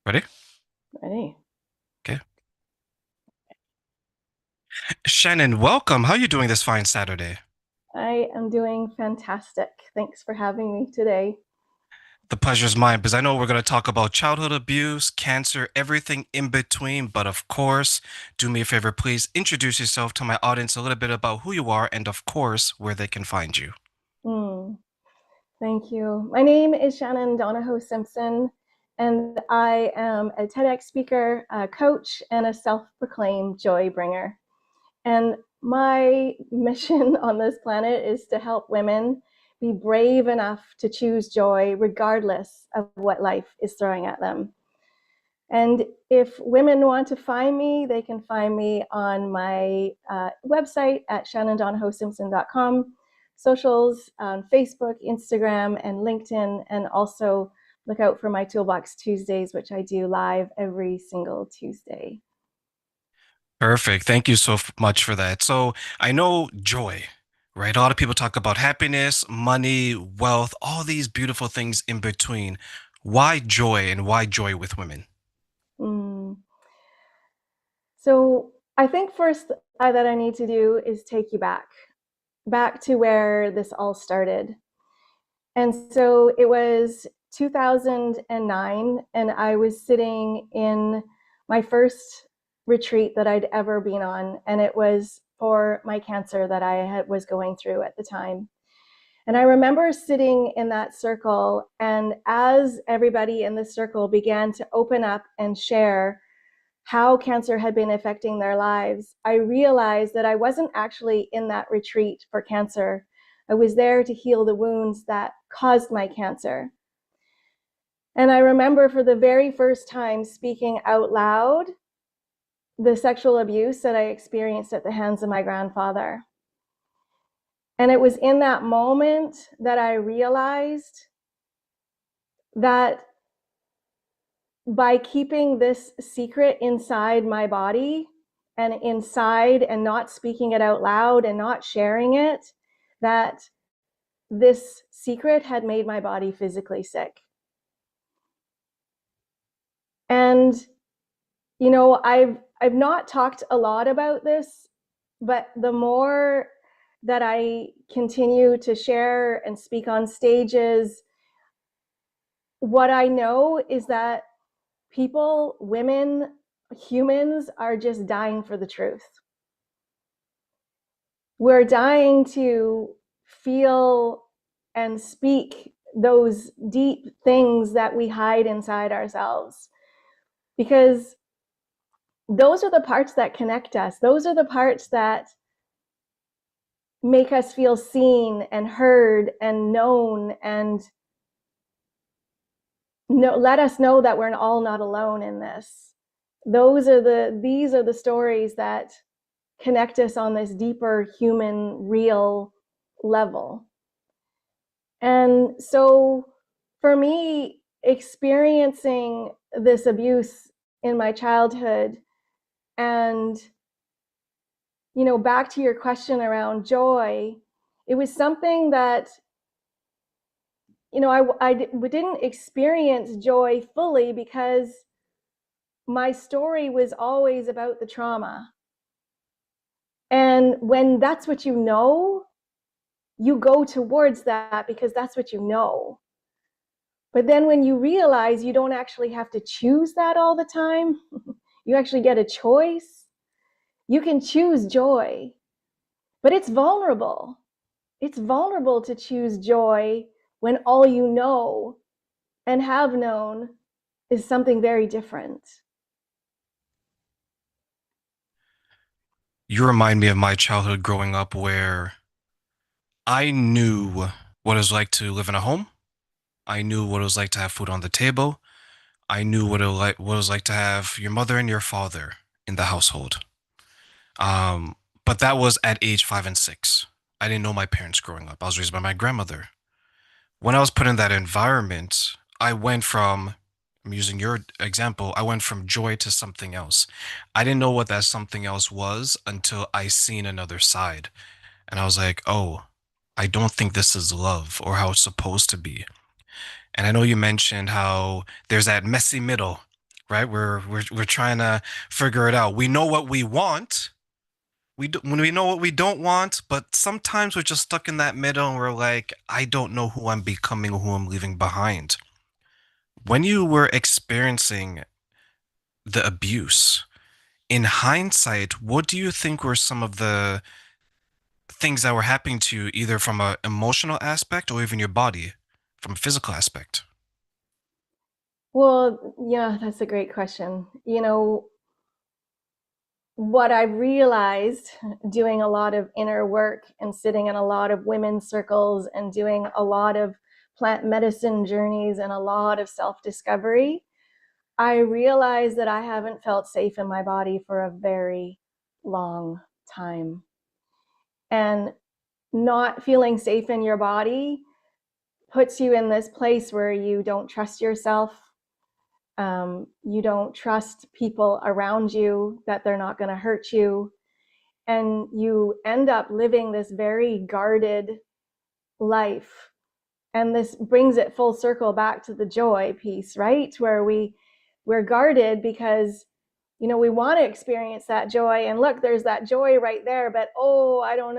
Ready? Ready. Okay. Shannon, welcome. How are you doing this fine Saturday? I am doing fantastic. Thanks for having me today. The pleasure's mine because I know we're going to talk about childhood abuse, cancer, everything in between. But of course, do me a favor, please introduce yourself to my audience a little bit about who you are and, of course, where they can find you. Mm, thank you. My name is Shannon Donohoe-Simpson, and I am a TEDx speaker, a coach, and a self-proclaimed joy bringer. And my mission on this planet is to help women be brave enough to choose joy regardless of what life is throwing at them. And if women want to find me, they can find me on my website at shannondonohoesimpson.com, socials on Facebook, Instagram, and LinkedIn, and also look out for my Toolbox Tuesdays, which I do live every single Tuesday. Perfect. Thank you so much for that. So I know joy, right? A lot of people talk about happiness, money, wealth, all these beautiful things in between. Why joy and why joy with women? Mm. So I think first that I need to do is take you back to where this all started. And so it was 2009, and I was sitting in my first retreat that I'd ever been on, and it was for my cancer that was going through at the time. And I remember sitting in that circle, and as everybody in the circle began to open up and share how cancer had been affecting their lives, I realized that I wasn't actually in that retreat for cancer. I was there to heal the wounds that caused my cancer. And I remember for the very first time speaking out loud the sexual abuse that I experienced at the hands of my grandfather. And it was in that moment that I realized that by keeping this secret inside my body and inside and not speaking it out loud and not sharing it, that this secret had made my body physically sick. And I've not talked a lot about this, but the more that I continue to share and speak on stages, what I know is that people, women, humans are just dying for the truth. We're dying to feel and speak those deep things that we hide inside ourselves, because those are the parts that connect us. Those are the parts that make us feel seen and heard and known, and let us know that we're all not alone in this. These are the stories that connect us on this deeper human real level. And so for me, experiencing this abuse in my childhood, and back to your question around joy, it was something that I didn't experience joy fully because my story was always about the trauma. And when that's what you go towards that because that's what you know. But then when you realize you don't actually have to choose that all the time, you actually get a choice. You can choose joy, but it's vulnerable. It's vulnerable to choose joy when all you know and have known is something very different. You remind me of my childhood growing up where I knew what it was like to live in a home. I knew what it was like to have food on the table. I knew what it was like to have your mother and your father in the household. But that was at age 5 and 6. I didn't know my parents growing up. I was raised by my grandmother. When I was put in that environment, I'm using your example, I went from joy to something else. I didn't know what that something else was until I seen another side. And I was like, oh, I don't think this is love or how it's supposed to be. And I know you mentioned how there's that messy middle right? We're trying to figure it out. We know what we want. When we know what we don't want, but sometimes we're just stuck in that middle and we're like, I don't know who I'm becoming or who I'm leaving behind. When you were experiencing the abuse, in hindsight, what do you think were some of the things that were happening to you, either from an emotional aspect or even your body, from a physical aspect? Well, yeah, that's a great question. What I realized doing a lot of inner work and sitting in a lot of women's circles and doing a lot of plant medicine journeys and a lot of self discovery, I realized that I haven't felt safe in my body for a very long time. And not feeling safe in your body puts you in this place where you don't trust yourself. You don't trust people around you, that they're not going to hurt you. And you end up living this very guarded life. And this brings it full circle back to the joy piece, right? Where we're guarded because we want to experience that joy, and look, there's that joy right there, but oh, I don't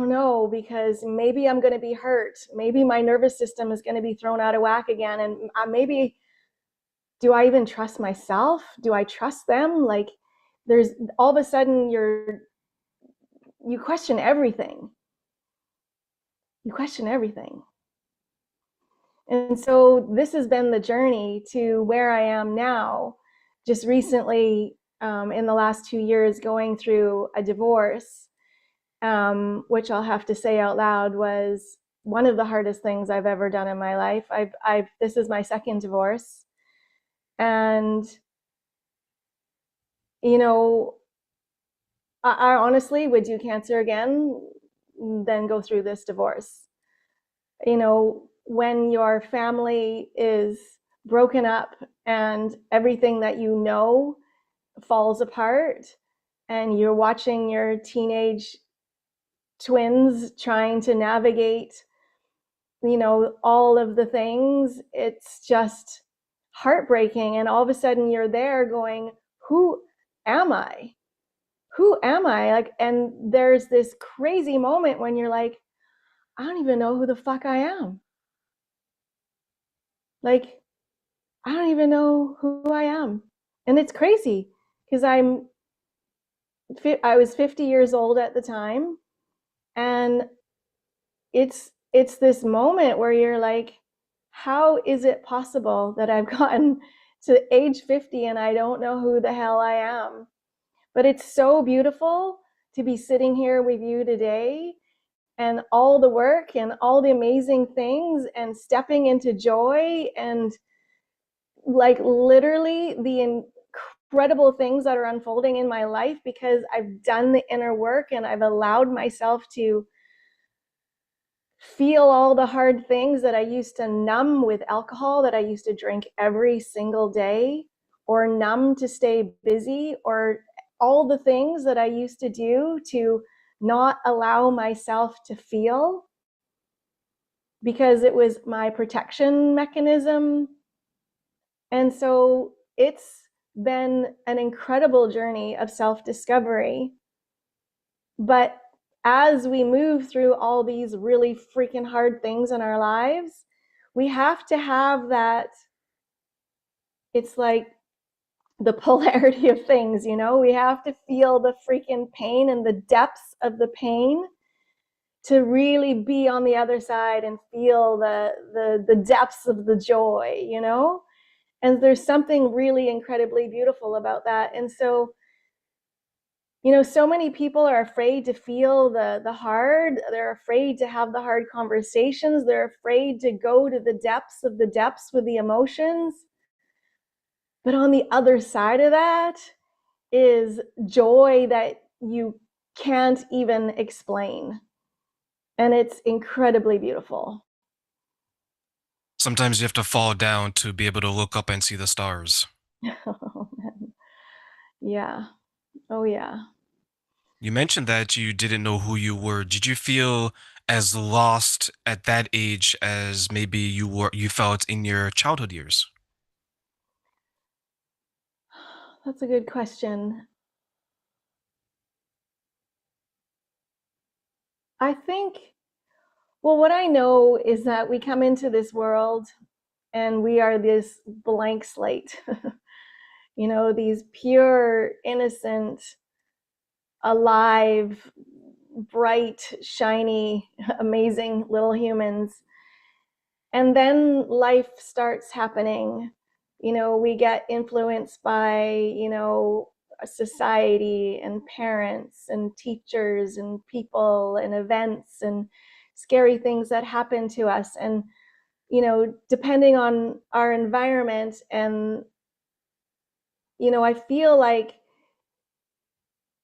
know, because maybe I'm going to be hurt, maybe my nervous system is going to be thrown out of whack again, and maybe, do I even trust myself? Do I trust them? Like, there's all of a sudden you question everything. You question everything. And so this has been the journey to where I am now. Just recently, in the last 2 years, going through a divorce, which I'll have to say out loud was one of the hardest things I've ever done in my life. This is my second divorce, and you know, I honestly would do cancer again than go through this divorce. When your family is broken up and everything that falls apart, and you're watching your teenage twins trying to navigate, all of the things, it's just heartbreaking. And all of a sudden you're there going, who am I? Who am I? Like, and there's this crazy moment when you're like, I don't even know who the fuck I am. Like, I don't even know who I am. And it's crazy because I was 50 years old at the time, and it's this moment where you're like, how is it possible that I've gotten to age 50 and I don't know who the hell I am? But it's so beautiful to be sitting here with you today, and all the work and all the amazing things and stepping into joy, and like literally the incredible things that are unfolding in my life because I've done the inner work and I've allowed myself to feel all the hard things that I used to numb with alcohol, that I used to drink every single day, or numb to stay busy, or all the things that I used to do to not allow myself to feel because it was my protection mechanism. And so it's been an incredible journey of self discovery. But as we move through all these really freaking hard things in our lives, we have to have that. It's like the polarity of things, we have to feel the freaking pain and the depths of the pain to really be on the other side and feel the depths of the joy. And there's something really incredibly beautiful about that. And so so many people are afraid to feel the hard. They're afraid to have the hard conversations. They're afraid to go to the depths with the emotions. But on the other side of that is joy that you can't even explain. And it's incredibly beautiful. Sometimes you have to fall down to be able to look up and see the stars. Oh, yeah. Oh, yeah. You mentioned that you didn't know who you were. Did you feel as lost at that age as maybe you felt in your childhood years? That's a good question. I think, well, what I know is that we come into this world and we are this blank slate. These pure, innocent, alive, bright, shiny, amazing little humans. And then life starts happening. We get influenced by, society and parents and teachers and people and events and scary things that happen to us. And, depending on our environment, and, I feel like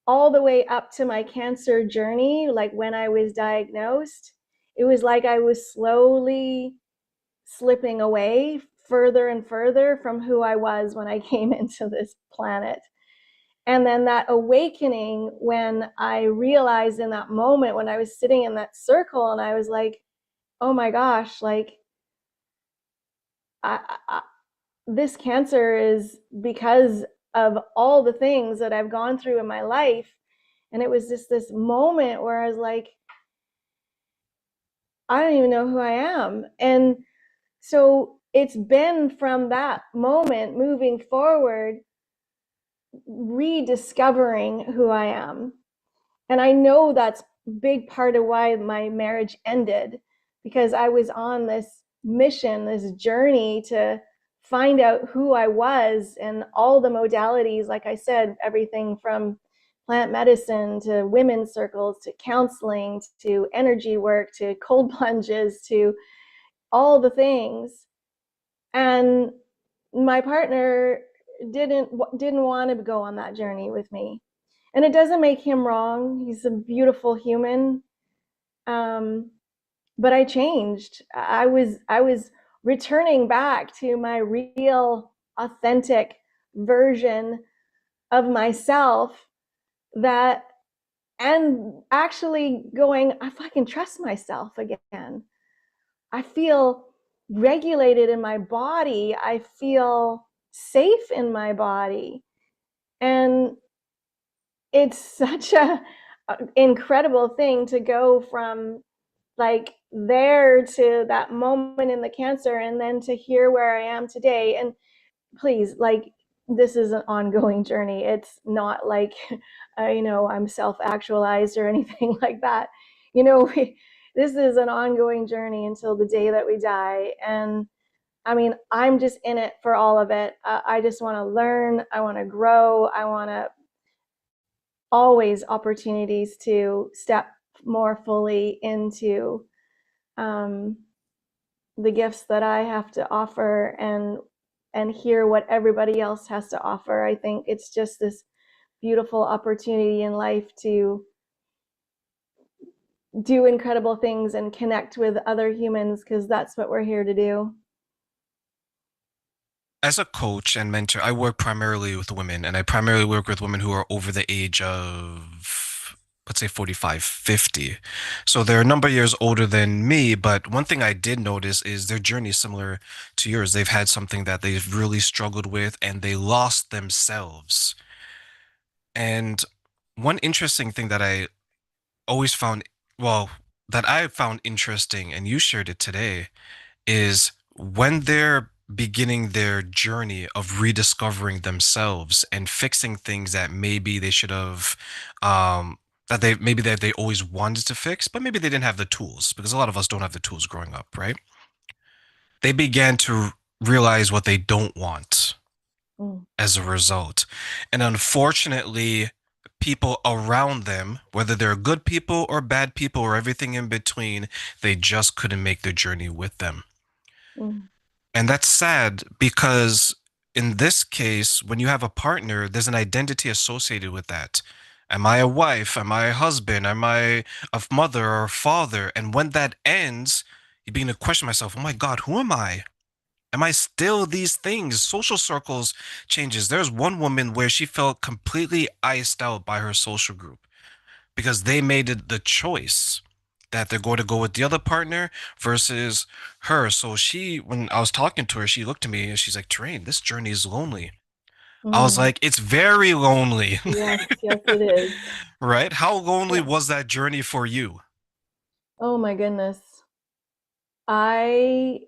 all the way up to my cancer journey, like when I was diagnosed, it was like I was slowly slipping away further and further from who I was when I came into this planet. And then that awakening, when I realized in that moment, when I was sitting in that circle and I was like, oh my gosh, like, I, this cancer is because of all the things that I've gone through in my life. And it was just this moment where I was like, I don't even know who I am. And so it's been from that moment moving forward, rediscovering who I am. And I know that's a big part of why my marriage ended, because I was on this mission, this journey to find out who I was, and all the modalities, like I said, everything from plant medicine to women's circles to counseling to energy work to cold plunges to all the things. And my partner didn't want to go on that journey with me, and it doesn't make him wrong. He's a beautiful human. um, but I changed. I was returning back to my real authentic version of myself, that, and actually going, if I can trust myself again, I feel regulated in my body. I feel safe in my body. And it's such a incredible thing to go from like there to that moment in the cancer, and then to hear where I am today. And please, like, this is an ongoing journey. It's not like I'm self-actualized or anything like that. This is an ongoing journey until the day that we die. And I mean, I'm just in it for all of it. I just want to learn. I want to grow. I want to always opportunities to step more fully into um, the gifts that I have to offer, and hear what everybody else has to offer. I think it's just this beautiful opportunity in life to do incredible things and connect with other humans, because that's what we're here to do. As a coach and mentor, I work primarily with women, and I primarily work with women who are over the age of, let's say, 45, 50. So they're a number of years older than me, but one thing I did notice is their journey is similar to yours. They've had something that they've really struggled with, and they lost themselves. And one interesting thing that I always found, well, that I found interesting, and you shared it today, is when they're beginning their journey of rediscovering themselves and fixing things that maybe they should have, that they always wanted to fix, but maybe they didn't have the tools, because a lot of us don't have the tools growing up, right? They began to realize what they don't want Mm, as a result. And unfortunately, people around them, whether they're good people or bad people or everything in between, they just couldn't make the journey with them. mm, And that's sad, because in this case, when you have a partner, there's an identity associated with that. Am I a wife? Am I a husband? Am I a mother or a father? And when that ends, you begin to question myself, oh my God, who am I? Am I still these things? Social circles changes. There's one woman where she felt completely iced out by her social group because they made it the choice that they're going to go with the other partner versus her. So she, when I was talking to her, she looked at me and she's like, Terrain, this journey is lonely. I was Mm. like, it's very lonely. Yes, yes, it is. Right? How lonely Yeah. was that journey for you? Oh my goodness. I,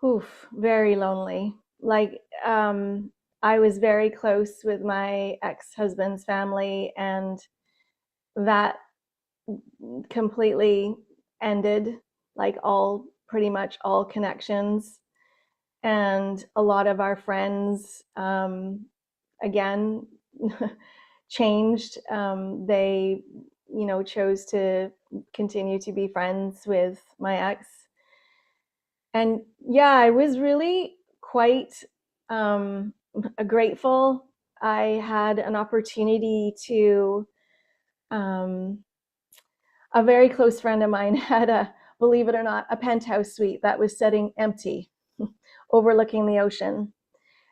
oof, very lonely. Like, I was very close with my ex-husband's family, and that completely ended, like all pretty much all connections. And a lot of our friends, again, changed. They, chose to continue to be friends with my ex. And yeah, I was really quite um, grateful. I had an opportunity to, um, a very close friend of mine had a, believe it or not, a penthouse suite that was sitting empty, overlooking the ocean.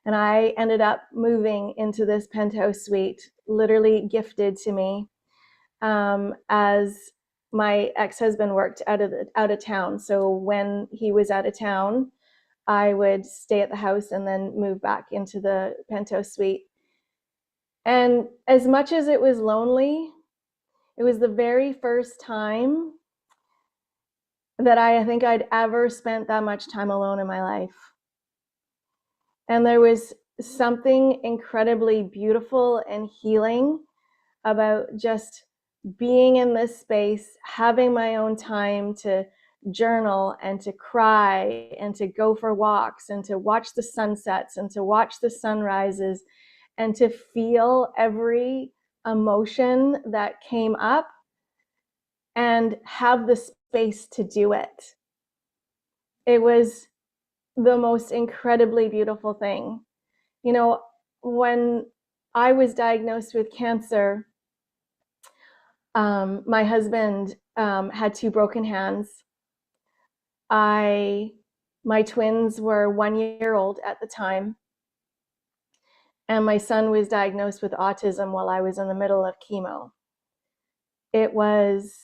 And I ended up moving into this penthouse suite, literally gifted to me, as my ex-husband worked out of town. So when he was out of town, I would stay at the house and then move back into the penthouse suite. And as much as it was lonely, it was the very first time that I think I'd ever spent that much time alone in my life. And there was something incredibly beautiful and healing about just being in this space, having my own time to journal and to cry and to go for walks and to watch the sunsets and to watch the sunrises and to feel every emotion that came up and have the space to do it. It was the most incredibly beautiful thing. You know, when I was diagnosed with cancer, my husband had two broken hands. I, my twins were 1 year old at the time, and my son was diagnosed with autism while I was in the middle of chemo. It was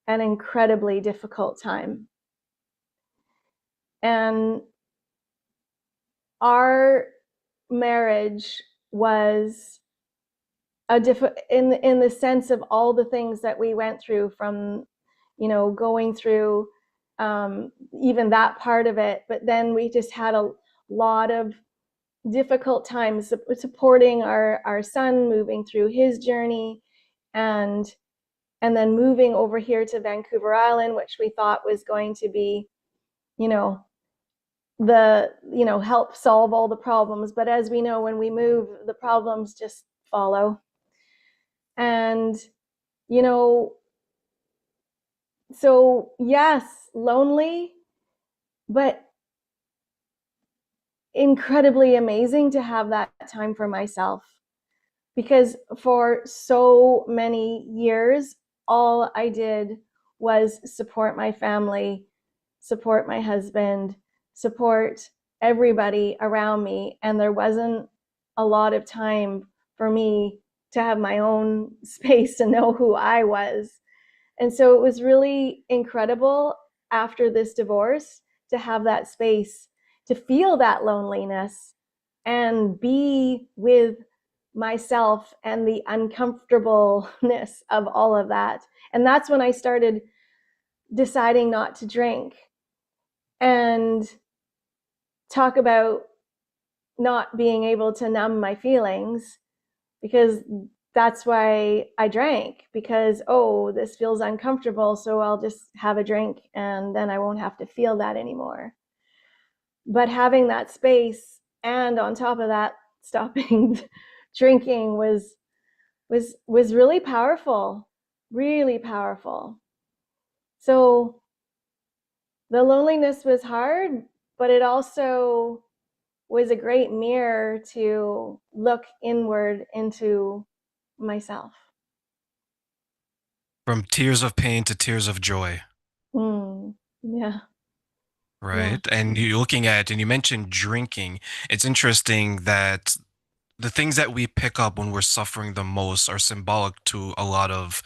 an incredibly difficult time. And our marriage was in the sense of all the things that we went through, from going through, even that part of it, but then we just had a lot of difficult times supporting our son, moving through his journey, and then moving over here to Vancouver Island, which we thought was going to be, you know help solve all the problems, but as we know, when we move, the problems just follow. And you know so yes, lonely, but incredibly amazing to have that time for myself, because for so many years all I did was support my family, support my husband, support everybody around me, and there wasn't a lot of time for me to have my own space to know who I was. And so it was really incredible after this divorce to have that space to feel that loneliness and be with myself and the uncomfortableness of all of that. And that's when I started deciding not to drink. And talk about not being able to numb my feelings, because that's why I drank, because, oh, this feels uncomfortable, so I'll just have a drink and then I won't have to feel that anymore. But having that space, and on top of that, stopping drinking was really powerful, really powerful. So the loneliness was hard, but it also was a great mirror to look inward into myself. From tears of pain to tears of joy, Mm, yeah, yeah. right? And you're looking at, and you mentioned drinking. It's interesting that the things that we pick up when we're suffering the most are symbolic to a lot of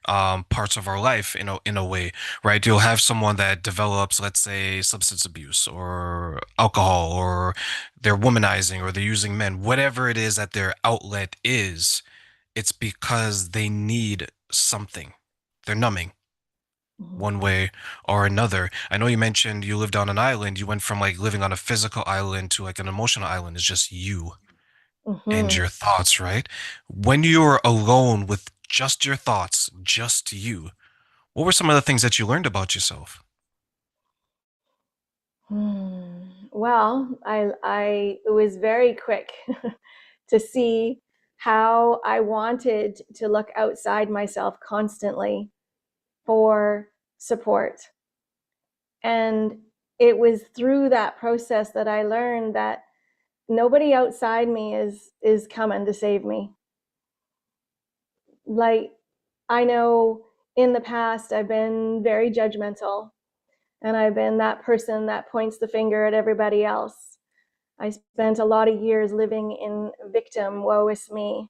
parts of our life in a way, right? You'll have someone that develops, let's say, substance abuse or alcohol, or they're womanizing or they're using men, whatever it is that their outlet is, it's because they need something. They're numbing Mm-hmm. one way or another. I know you mentioned you lived on an island. You went from like living on a physical island to like an emotional island. It's just you and Mm-hmm. your thoughts, right? When you're alone with just your thoughts, just you, what were some of the things that you learned about yourself? Well, I it was very quick to see how I wanted to look outside myself constantly for support. And it was through that process that I learned that nobody outside me is coming to save me. Like, I know in the past I've been very judgmental, and I've been that person that points the finger at everybody else. I spent a lot of years living in victim, woe is me,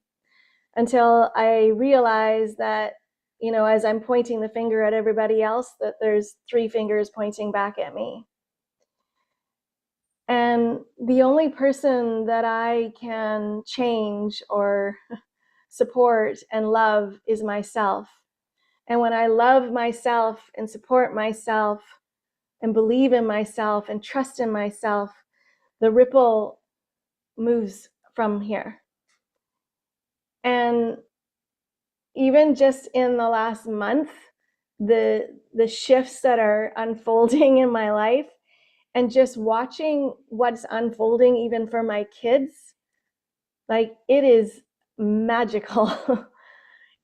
until I realized that, as I'm pointing the finger at everybody else, that there's three fingers pointing back at me. And the only person that I can change or support and love is myself. And when I love myself and support myself and believe in myself and trust in myself, the ripple moves from here. And even just in the last month, the shifts that are unfolding in my life, and just watching what's unfolding even for my kids, like, it is magical.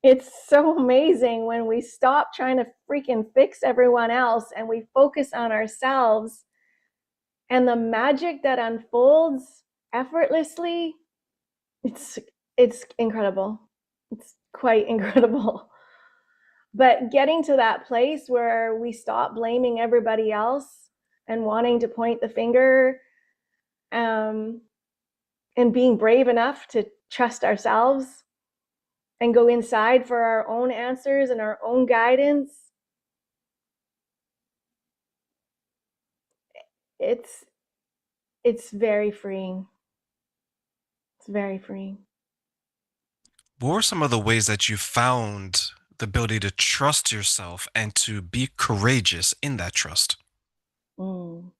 It's so amazing when we stop trying to freaking fix everyone else and we focus on ourselves, and the magic that unfolds effortlessly. It's incredible. It's quite incredible. But getting to that place where we stop blaming everybody else and wanting to point the finger, um, and being brave enough to trust ourselves and go inside for our own answers and our own guidance, it's it's very freeing. It's very freeing. What were some of the ways that you found the ability to trust yourself and to be courageous in that trust? Mm.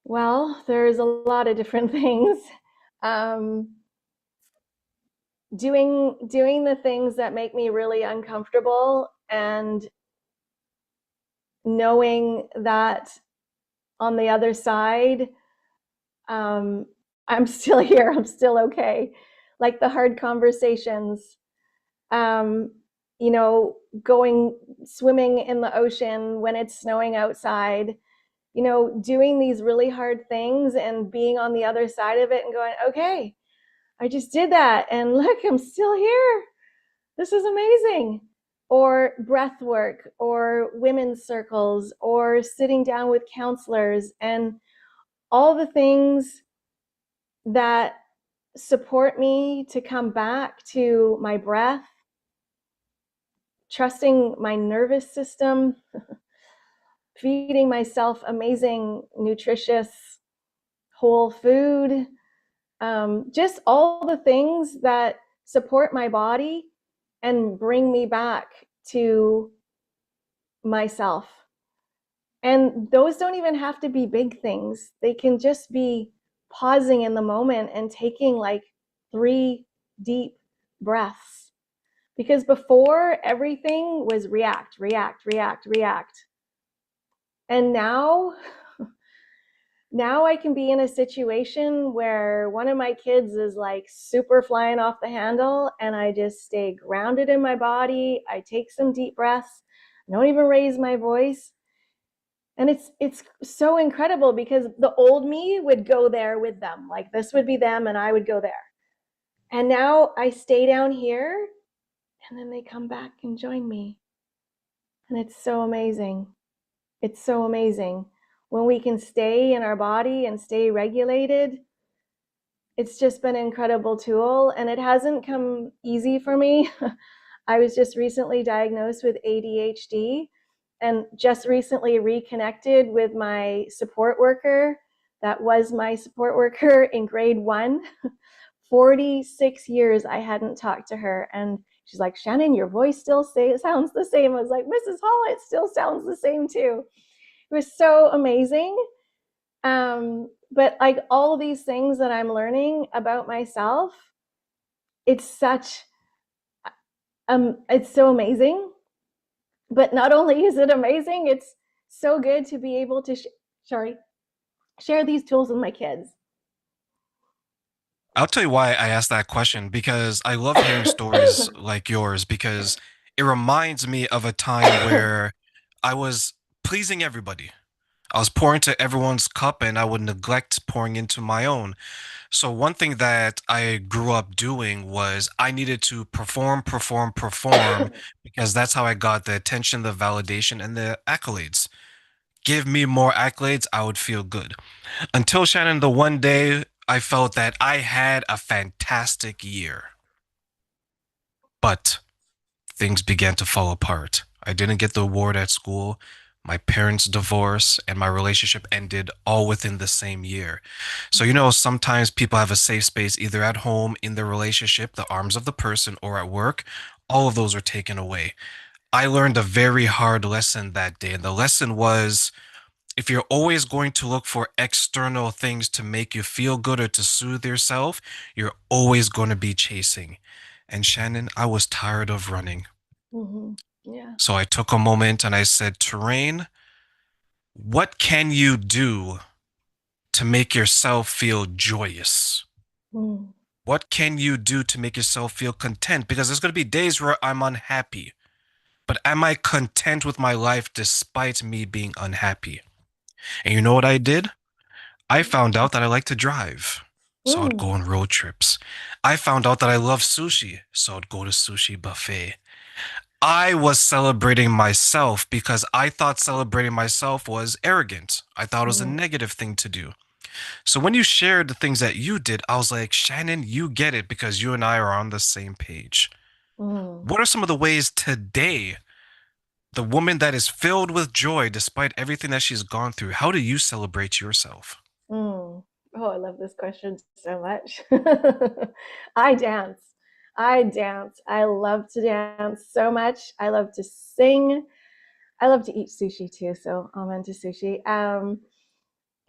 Well, there's a lot of different things. Um, doing the things that make me really uncomfortable, and knowing that on the other side, um, I'm still here. I'm still okay. Like the hard conversations, um, going swimming in the ocean when it's snowing outside, doing these really hard things and being on the other side of it and going, okay, I just did that. And look, I'm still here. This is amazing. Or breath work, or women's circles, or sitting down with counselors, and all the things that support me to come back to my breath, trusting my nervous system, feeding myself amazing, nutritious, whole food, just all the things that support my body and bring me back to myself. And those don't even have to be big things. They can just be pausing in the moment and taking like 3 deep breaths. Because before, everything was react, react, react, react. And now I can be in a situation where one of my kids is like super flying off the handle, and I just stay grounded in my body. I take some deep breaths. I don't even raise my voice. And it's so incredible because the old me would go there with them. Like, this would be them and I would go there. And now I stay down here, and then they come back and join me. And it's so amazing. It's so amazing. When we can stay in our body and stay regulated, it's just been an incredible tool, and it hasn't come easy for me. I was just recently diagnosed with ADHD and just recently reconnected with my support worker that was my support worker in grade one. 46 years I hadn't talked to her. And she's like, Shannon, your voice still sounds the same. I was like, Mrs. Hall, it still sounds the same too. It was so amazing. But like all these things that I'm learning about myself, it's such, it's so amazing. But not only is it amazing, it's so good to be able to, share these tools with my kids. I'll tell you why I asked that question because I love hearing stories like yours because it reminds me of a time where I was pleasing everybody. I was pouring to everyone's cup and I would neglect pouring into my own. So one thing that I grew up doing was I needed to perform, perform, perform because that's how I got the attention, the validation, and the accolades. Give me more accolades, I would feel good. Until Shannon, the one day I felt that I had a fantastic year, but things began to fall apart. I didn't get the award at school. My parents' divorce and my relationship ended all within the same year. So, sometimes people have a safe space either at home, in their relationship, the arms of the person, or at work. All of those are taken away. I learned a very hard lesson that day. And the lesson was if you're always going to look for external things to make you feel good or to soothe yourself, you're always going to be chasing. And Shannon, I was tired of running. Mm-hmm. Yeah. So I took a moment and I said, Terrain, what can you do to make yourself feel joyous? Mm. What can you do to make yourself feel content? Because there's going to be days where I'm unhappy, but am I content with my life despite me being unhappy? And you know what I did? I found out that I like to drive. So I'd go Mm. on road trips. I found out that I love sushi. So I'd go to sushi buffet. I was celebrating myself because I thought celebrating myself was arrogant. I thought it was a Mm. negative thing to do. So when you shared the things that you did, I was like, Shannon, you get it because you and I are on the same page. Mm. What are some of the ways today, the woman that is filled with joy despite everything that she's gone through, how do you celebrate yourself? Mm. Oh, I love this question so much. I dance. I dance. I love to dance so much. I love to sing. I love to eat sushi too, so I'm into sushi.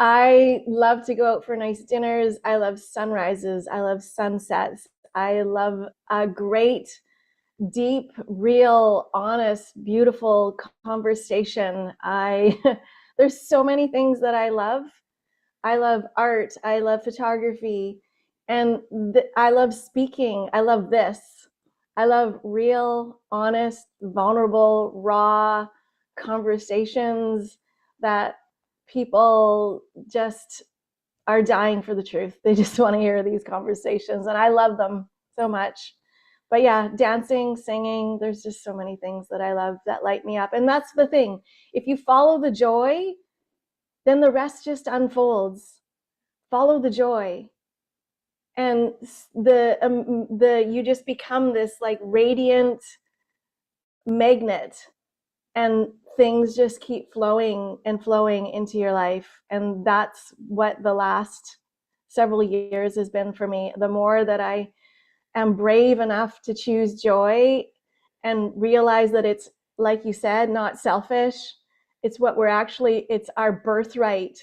I love to go out for nice dinners. I love sunrises. I love sunsets. I love a great, deep, real, honest, beautiful conversation. I there's so many things that I love. I love art. I love photography. And I love speaking. I love this. I love real, honest, vulnerable, raw conversations that people just are dying for the truth. They just want to hear these conversations. And I love them so much. But yeah, dancing, singing, there's just so many things that I love that light me up. And that's the thing. If you follow the joy, then the rest just unfolds. Follow the joy, and the you just become this like radiant magnet, and things just keep flowing and flowing into your life. And that's what the last several years has been for me. The more that I am brave enough to choose joy and realize that it's, like you said, not selfish. It's what we're actually, it's our birthright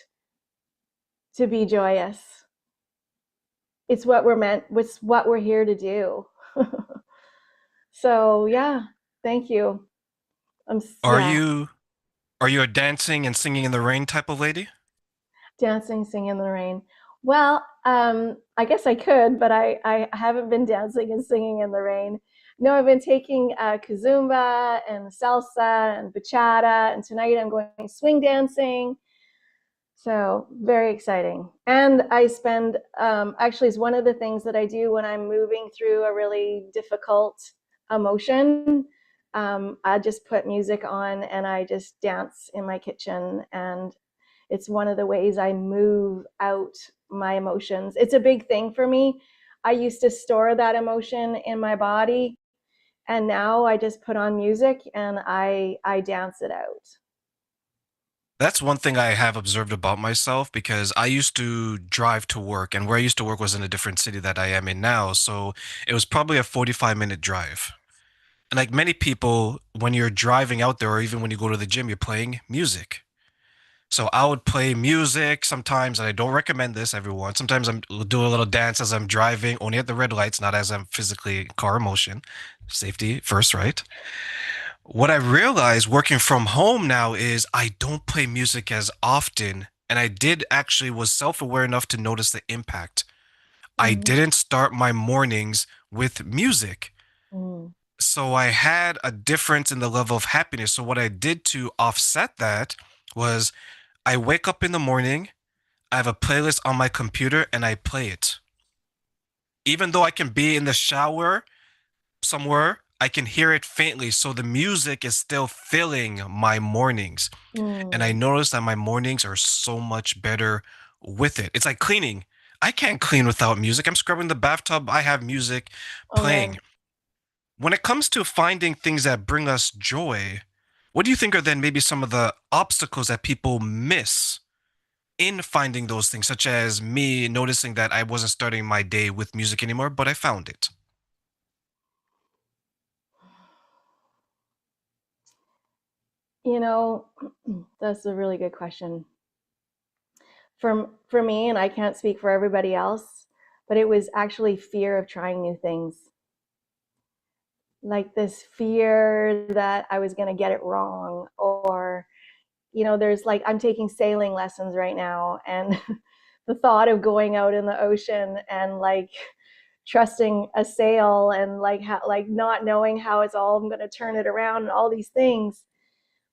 to be joyous. It's what we're meant, it's what we're here to do. So yeah, thank you. Are Yeah, you are you a dancing and singing in the rain type of lady? dancing, singing in the rain. Well, I guess I could, but I haven't been dancing and singing in the rain. No, I've been taking kazumba and salsa and bachata, and tonight I'm going swing dancing. So very exciting. And I spend, actually, it's one of the things that I do when I'm moving through a really difficult emotion. I just put music on and I just dance in my kitchen. And it's one of the ways I move out my emotions. It's a big thing for me. I used to store that emotion in my body, And now I just put on music and I dance it out. That's one thing I have observed about myself because I used to drive to work, and where I used to work was in a different city that I am in now. So it was probably a 45-minute drive. And like many people, when you're driving out there, or even when you go to the gym, you're playing music. So I would play music sometimes, and I don't recommend this, everyone. Sometimes I'm doing a little dance as I'm driving, only at the red lights, not as I'm physically car motion. Safety first, right? What I realized working from home now is I don't play music as often. And I did actually was self-aware enough to notice the impact. I Mm-hmm. didn't start my mornings with music. Mm. So I had a difference in the level of happiness. So what I did to offset that was I wake up in the morning, I have a playlist on my computer and I play it. Even though I can be in the shower somewhere, I can hear it faintly. So the music is still filling my mornings. And I Mm. noticed that my mornings are so much better with it. It's like cleaning. I can't clean without music. I'm scrubbing the bathtub, I have music Oh playing. man. When it comes to finding things that bring us joy, what do you think are then maybe some of the obstacles that people miss in finding those things, such as me noticing that I wasn't starting my day with music anymore, but I found it? You know, that's a really good question. For me, and I can't speak for everybody else, but it was actually fear of trying new things. Like this fear that I was going to get it wrong, or there's like I'm taking sailing lessons right now, and the thought of going out in the ocean and like trusting a sail and like not knowing how it's all I'm going to turn it around and all these things.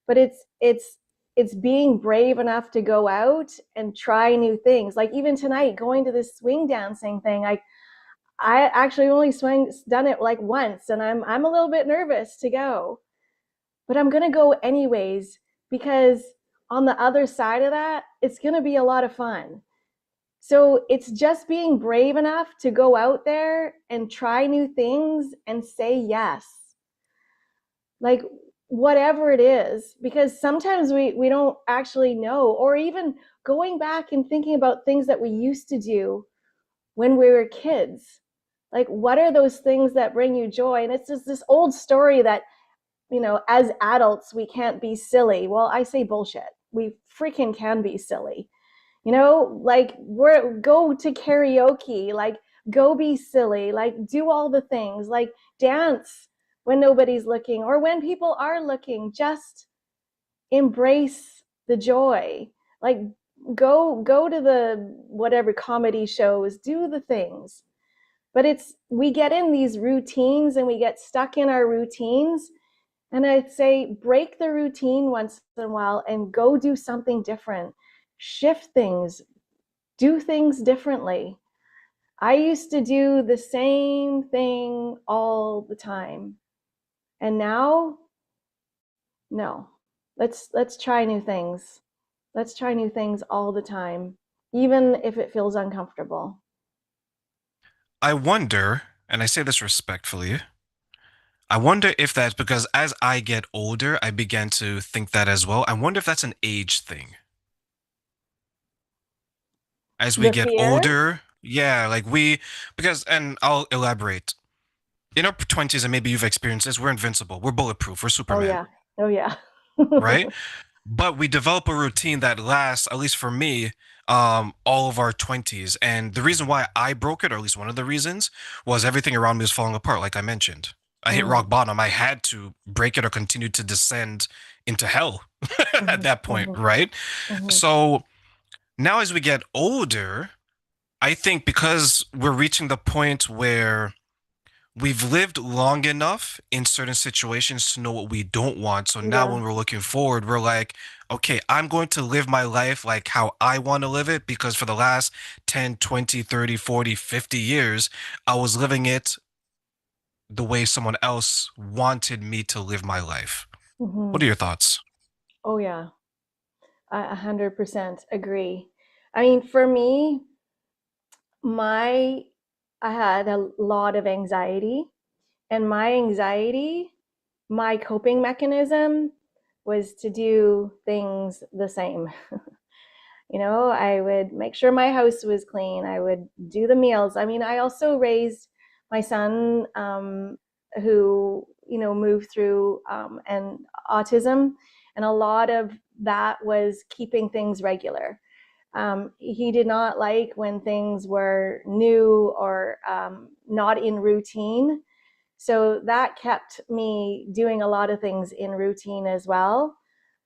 But it's being brave enough to go out and try new things. Like even tonight, going to this swing dancing thing, I actually only done it like once, and I'm a little bit nervous to go, but I'm gonna go anyways because on the other side of that, it's gonna be a lot of fun. So it's just being brave enough to go out there and try new things and say yes. Like whatever it is, because sometimes we don't actually know, or even going back and thinking about things that we used to do when we were kids. Like what are those things that bring you joy? And it's just this old story that as adults, we can't be silly. Well, I say bullshit. We freaking can be silly. Like go to karaoke, like go be silly, like do all the things, like dance when nobody's looking or when people are looking. Just embrace the joy. Like go to the whatever comedy shows, do the things. But it's we get in these routines and we get stuck in our routines, and I'd say break the routine once in a while and go do something different. Shift things, do things differently. I used to do the same thing all the time. And now, no. Let's try new things. Let's try new things all the time, even if it feels uncomfortable. I wonder, and I say this respectfully, I wonder if that's because as I get older, I began to think that as well. I wonder if that's an age thing. As we The get fear? older, yeah, because, and I'll elaborate. In our 20s, and maybe you've experienced this, we're invincible, we're bulletproof, we're Oh Superman, yeah. Oh yeah. right? But we develop a routine that lasts, at least for me, all of our 20s. And the reason why I broke it, or at least one of the reasons, was everything around me was falling apart, like I mentioned. I hit Mm, rock bottom. I had to break it or continue to descend into hell at mhm, that point, mhm, right? mhm. So now as we get older, I think because we're reaching the point where we've lived long enough in certain situations to know what we don't want. So now Yeah. when we're looking forward, we're like, okay, I'm going to live my life like how I want to live it because for the last 10, 20, 30, 40, 50 years, I was living it the way someone else wanted me to live my life. What Mhm. are your thoughts? Oh yeah. I 100% agree. I mean, for me, my I had a lot of anxiety, And my anxiety, my coping mechanism was to do things the same. I would make sure my house was clean. I would do the meals. I mean, I also raised my son, who, moved through and autism. And a lot of that was keeping things regular. He did not like when things were new or not in routine. So that kept me doing a lot of things in routine as well.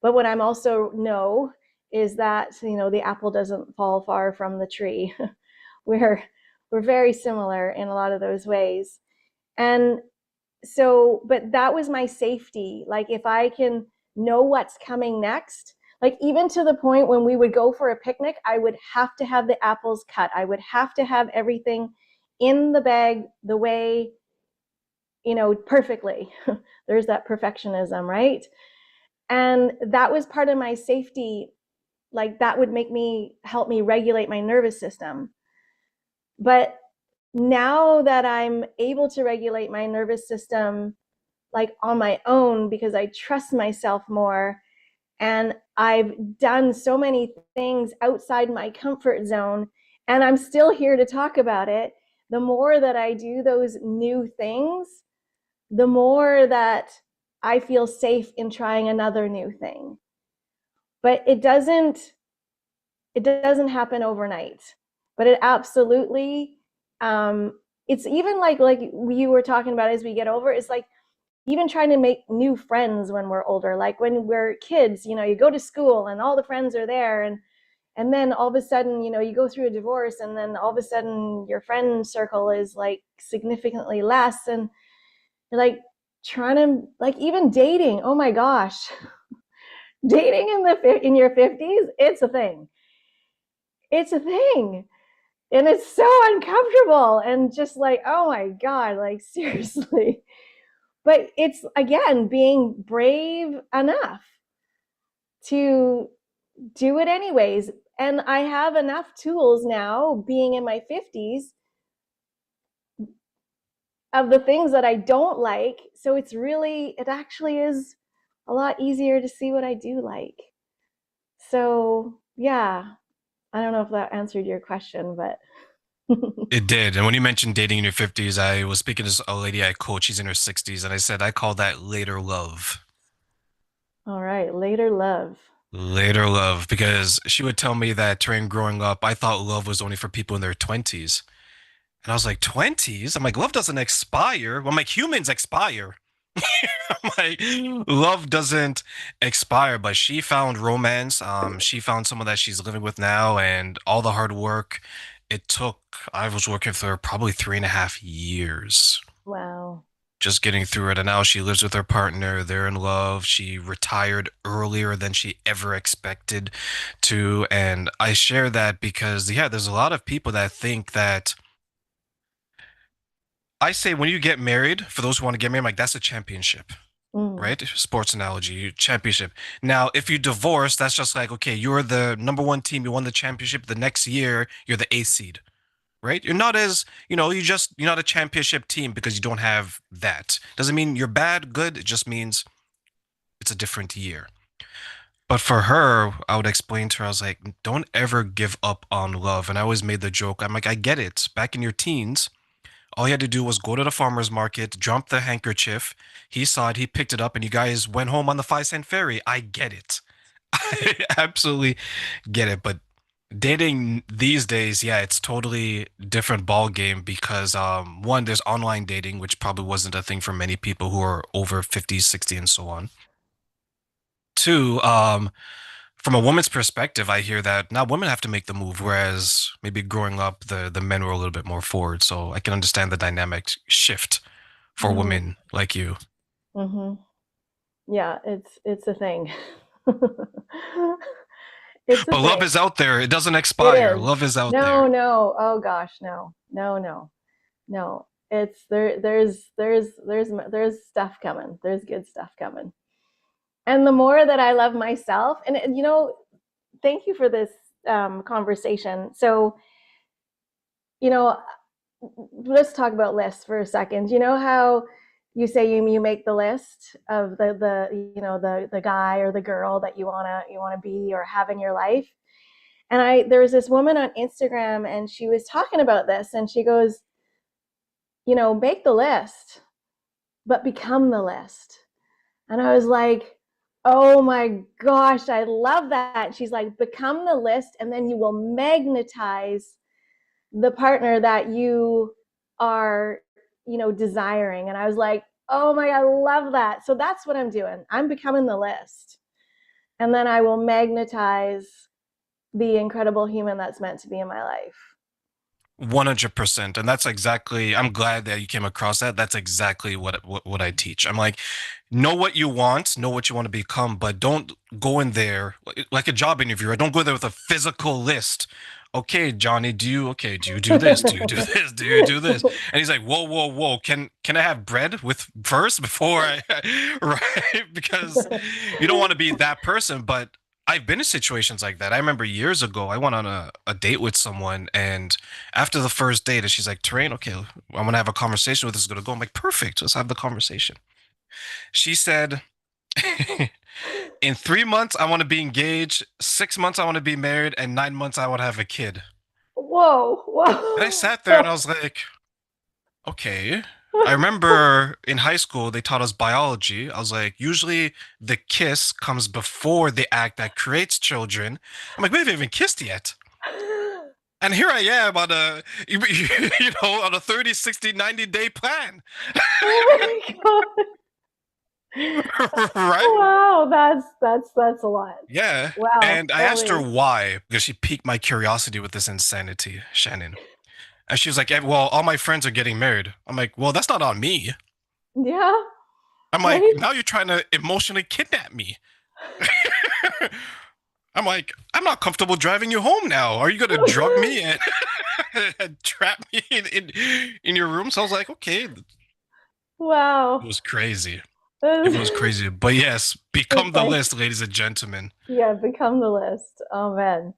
But what I'm also know is that, the apple doesn't fall far from the tree. we're we're very similar in a lot of those ways. And so, but that was my safety. Like if I can know what's coming next, like even to the point when we would go for a picnic, I would have to have the apples cut. I would have to have everything in the bag the way, perfectly. There's that perfectionism, right? And that was part of my safety. Like that would help me regulate my nervous system. But now that I'm able to regulate my nervous system like on my own because I trust myself more, and I've done so many things outside my comfort zone, and I'm still here to talk about it. The more that I do those new things, the more that I feel safe in trying another new thing. But it doesn't happen overnight. But it absolutely, it's even like you were talking about, as we get over, it's like even trying to make new friends when we're older. Like when we're kids, you go to school and all the friends are there, and then all of a sudden, you go through a divorce, and then all of a sudden your friend circle is like significantly less, and you're like trying to, like, even dating. Oh my gosh, dating in your 50s, it's a thing. It's a thing. And it's so uncomfortable and just like, oh my god, like seriously. But it's again being brave enough to do it anyways. And I have enough tools now, being in my 50s, of the things that I don't like. So it actually is a lot easier to see what I do like. So, yeah, I don't know if that answered your question, but It did. And when you mentioned dating in your 50s, I was speaking to a lady I coach. She's in her 60s. And I said, I call that later love. all right, later love. Later love. Because she would tell me that during growing up, I thought love was only for people in their 20s. And I was like, 20s? I'm like, love doesn't expire. Well, I'm like, humans expire. I'm like, love doesn't expire. But she found romance. She found someone that she's living with now, and all the hard work it took. I was working for her probably 3.5 years Wow. just getting through it. And now she lives with her partner. They're in love. She retired earlier than she ever expected to. And I share that because, yeah, there's a lot of people that think that I say when you get married, for those who want to get married, I'm like, that's a championship, Mm, right? Sports analogy, championship. Now, if you divorce, that's just like, okay, you're the number one team, you won the championship. The next year, you're the eighth seed, right? You're not as, you're not a championship team because you don't have that. Doesn't mean you're bad, good. It just means it's a different year. But for her, I would explain to her, I was like, don't ever give up on love. And I always made the joke, I'm like, I get it. Back in your teens, all he had to do was go to the farmer's market, drop the handkerchief. He saw it, he picked it up, and you guys went home on the 5 cent ferry. I get it. I absolutely get it. But dating these days, yeah, it's totally different ball game because one, there's online dating, which probably wasn't a thing for many people who are over 50, 60, and so on. Two, from a woman's perspective, I hear that now women have to make the move, whereas maybe growing up, the men were a little bit more forward. So I can understand the dynamic shift for mm, women like you. mm-hmm. Yeah, it's a thing. It's a But love thing. is out there. It doesn't It expire. is. Love is out No, there. no. Oh gosh, no. No, no. No. It's there's stuff coming. There's good stuff coming. And the more that I love myself, and thank you for this conversation. So, you know, let's talk about lists for a second. You know how you say you make the list of the guy or the girl that you wanna be or have in your life. And there was this woman on Instagram, and she was talking about this, and she goes, make the list, but become the list. And I was like, oh my gosh, I love that. She's like, become the list, and then you will magnetize the partner that you are, desiring. And I was like, oh my, I love that. So that's what I'm doing. I'm becoming the list. And then I will magnetize the incredible human that's meant to be in my life. 100%. And that's exactly, I'm glad that you came across that. That's exactly what I teach. I'm like, know what you want, know what you want to become, but don't go in there like a job interview. Right? Don't go there with a physical list. Okay, Johnny, do you do this? Do you do this? Do you do this? And he's like, whoa, whoa, whoa. Can I have bread with first before I right? Because you don't want to be that person, but I've been in situations like that. I remember years ago, I went on a date with someone, and after the first date, and she's like, Terrain, okay, I'm gonna have a conversation with this is gonna go. I'm like, perfect, let's have the conversation. She said, in 3 months, I want to be engaged, 6 months, I want to be married, and 9 months, I want to have a kid. Whoa, And I sat there and I whoa. was like, okay. I remember in high school, they taught us biology. I was like, usually the kiss comes before the act that creates children. I'm like, we haven't even kissed yet. And here I am on on a 30, 60, 90 day plan. Oh my god. Right? Wow, that's a lot. Yeah. Wow, And I that asked her is. why, because she piqued my curiosity with this insanity, Shannon. And she was like, well, all my friends are getting married. I'm like, well, that's not on me. Yeah, I'm like, right? now you're trying to emotionally kidnap me. I'm like, I'm not comfortable driving you home now. Are you gonna drug me and, and trap me in your room? So I was like, okay, it Wow. was crazy. It was crazy. But yes, become It's the like, list, ladies and gentlemen. yeah, become the list. Oh man.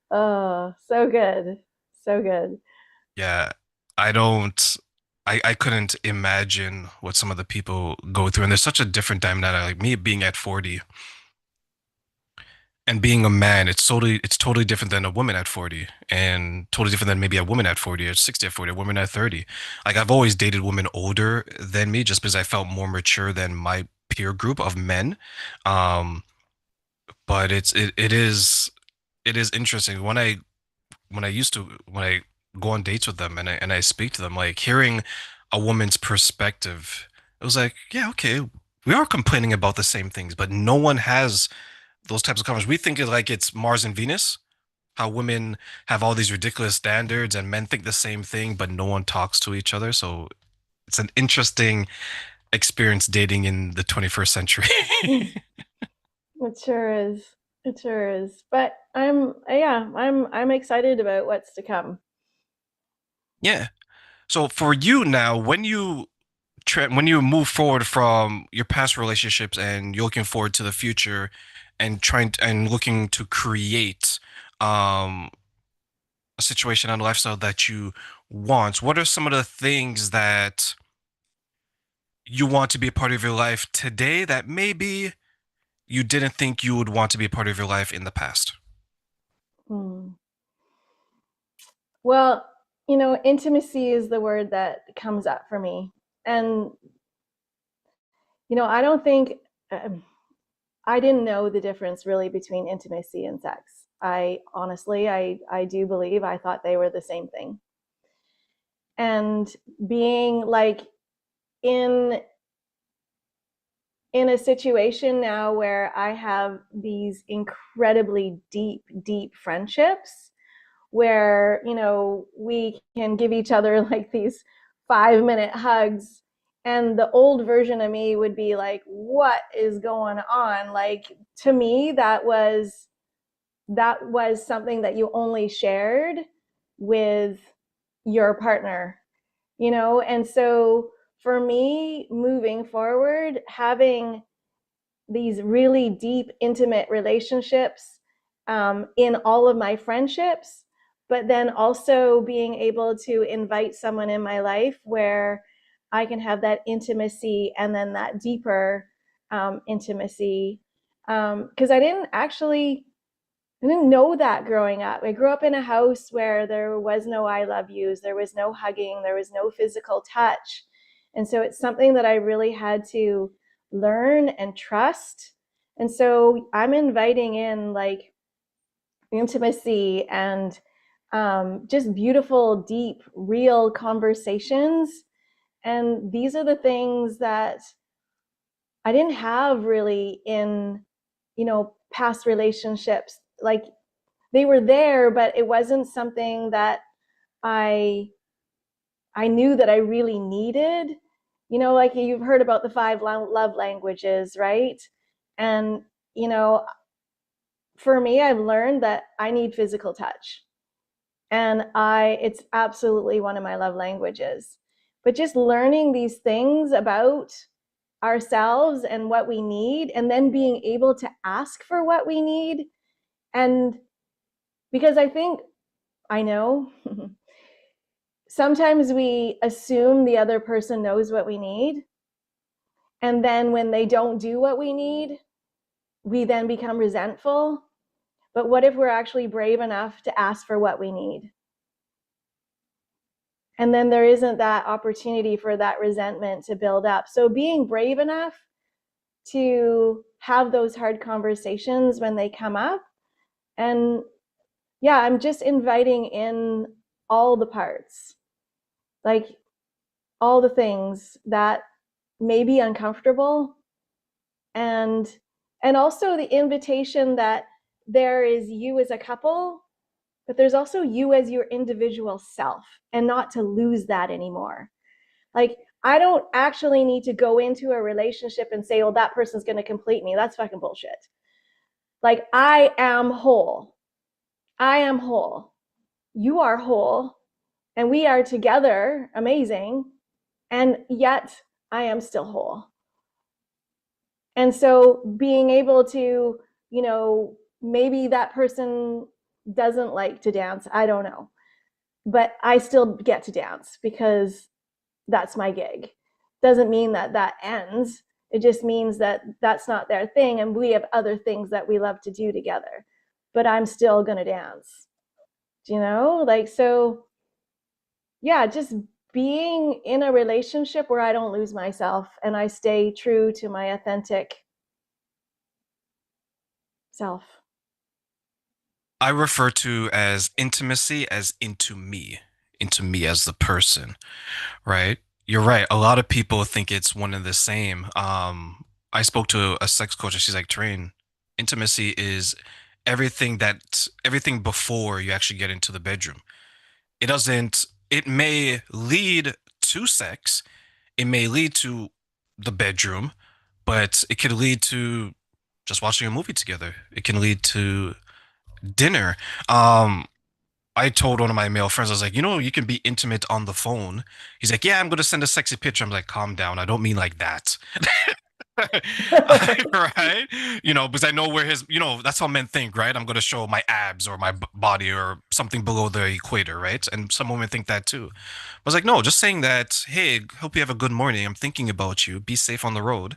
Oh, so good. So good. Yeah, I don't. I couldn't imagine what some of the people go through, and there's such a different dynamic. Like me being at 40 and being a man, it's totally different than a woman at 40, and totally different than maybe a woman at 40 or 60 at 40, a woman at 30. Like I've always dated women older than me, just because I felt more mature than my peer group of men. Um, but it is interesting when I go on dates with them and I speak to them, like hearing a woman's perspective, it was like, yeah, okay, we are complaining about the same things, but no one has those types of conversations. We think it's Mars and Venus, how women have all these ridiculous standards and men think the same thing, but no one talks to each other. So it's an interesting experience dating in the 21st century. It sure is. It sure is. But I'm excited about what's to come. Yeah. So for you now, when you move forward from your past relationships and you're looking forward to the future and and looking to create um a situation and lifestyle that you want, what are some of the things that you want to be a part of your life today that maybe you didn't think you would want to be a part of your life in the past? Hmm. Well, intimacy is the word that comes up for me. And, I don't think, um, I didn't know the difference really between intimacy and sex. I honestly, I do believe I thought they were the same thing. And being like in in a situation now where I have these incredibly deep, deep friendships where, we can give each other like these 5-minute hugs. And the old version of me would be like, what is going on? Like, to me, that was something that you only shared with your partner, and so for me moving forward, having these really deep, intimate relationships in all of my friendships, but then also being able to invite someone in my life where I can have that intimacy and then that deeper intimacy. Because I didn't know that growing up. I grew up in a house where there was no I love yous, there was no hugging, there was no physical touch. And so it's something that I really had to learn and trust. And so I'm inviting in like intimacy and just beautiful, deep, real conversations. And these are the things that I didn't have really in, past relationships. Like they were there, but it wasn't something that I I knew that I really needed. Like you've heard about the five love languages, right? And you know, for me, I've learned that I need physical touch, and I it's absolutely one of my love languages. But just learning these things about ourselves and what we need, and then being able to ask for what we need, and because I know sometimes we assume the other person knows what we need. And then when they don't do what we need, we then become resentful. But what if we're actually brave enough to ask for what we need? And then there isn't that opportunity for that resentment to build up. So being brave enough to have those hard conversations when they come up. And yeah, I'm just inviting in all the parts, like all the things that may be uncomfortable, and also the invitation that there is you as a couple, but there's also you as your individual self, and not to lose that anymore. Like I don't actually need to go into a relationship and say, oh, that person's going to complete me. That's fucking bullshit. Like I am whole. I am whole. You are whole, and we are together amazing, and yet I am still whole. And so being able to, maybe that person doesn't like to dance, I don't know, but I still get to dance because that's my gig. Doesn't mean that that ends. It just means that that's not their thing, and we have other things that we love to do together. But I'm still going to dance. Like, so yeah, just being in a relationship where I don't lose myself and I stay true to my authentic self. I refer to as intimacy as into me as the person, right? You're right. A lot of people think it's one and the same. I spoke to a sex coach and she's like, Train, intimacy is everything before you actually get into the bedroom. It doesn't, it may lead to sex, it may lead to the bedroom, but it could lead to just watching a movie together. It can lead to dinner. Um, I told one of my male friends, I was like, you can be intimate on the phone. He's like, yeah, I'm going to send a sexy picture. I'm like, calm down. I don't mean like that. Right? Because I know where that's how men think, right? I'm going to show my abs or my body or something below the equator, right? And some women think that too. I was like, no, just saying that, hey, hope you have a good morning. I'm thinking about you. Be safe on the road.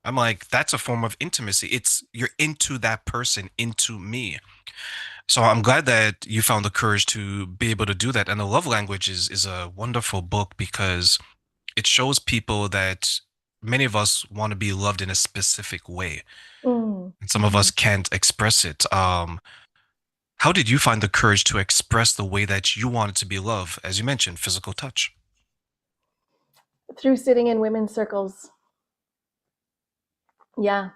I'm like, that's a form of intimacy. It's you're into that person, into me. So I'm glad that you found the courage to be able to do that. And the love language is a wonderful book because it shows people that many of us want to be loved in a specific way, Mm, and some of us mhm. can't express it. How did you find the courage to express the way that you wanted to be loved? As you mentioned, physical touch. Through sitting in women's circles. Yeah,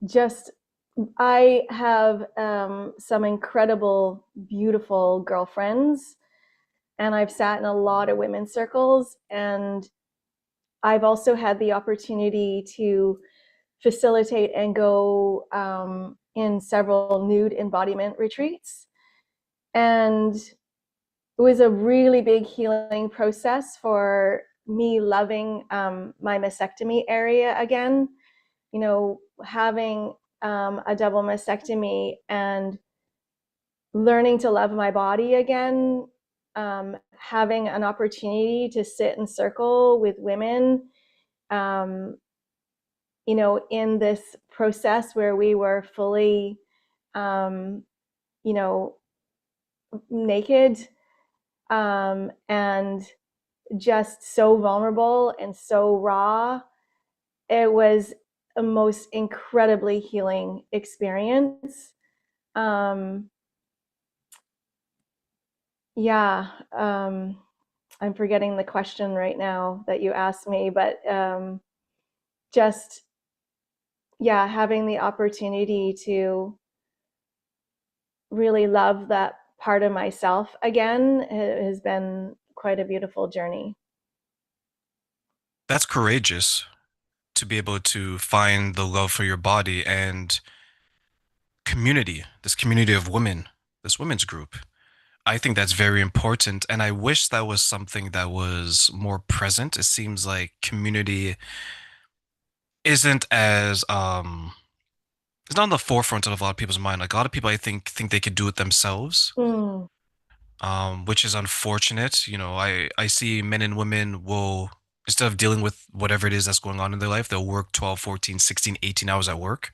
just I have some incredible, beautiful girlfriends, and I've sat in a lot of women's circles, and I've also had the opportunity to facilitate and go in several nude embodiment retreats. And it was a really big healing process for me loving my mastectomy area again. Having a double mastectomy and learning to love my body again having an opportunity to sit in circle with women, um, in this process where we were fully, um, you know, naked, and just so vulnerable and so raw. It was a most incredibly healing experience. Um, yeah, I'm forgetting the question right now that you asked me, but just, yeah, having the opportunity to really love that part of myself again has been quite a beautiful journey. That's courageous to be able to find the love for your body and community, this community of women, this women's group. I think that's very important. And I wish that was something that was more present. It seems like community isn't as it's not on the forefront of a lot of people's mind. Like a lot of people I think they could do it themselves. Mm, Which is unfortunate. I see men and women will, instead of dealing with whatever it is that's going on in their life, they'll work 12, 14, 16, 18 hours at work.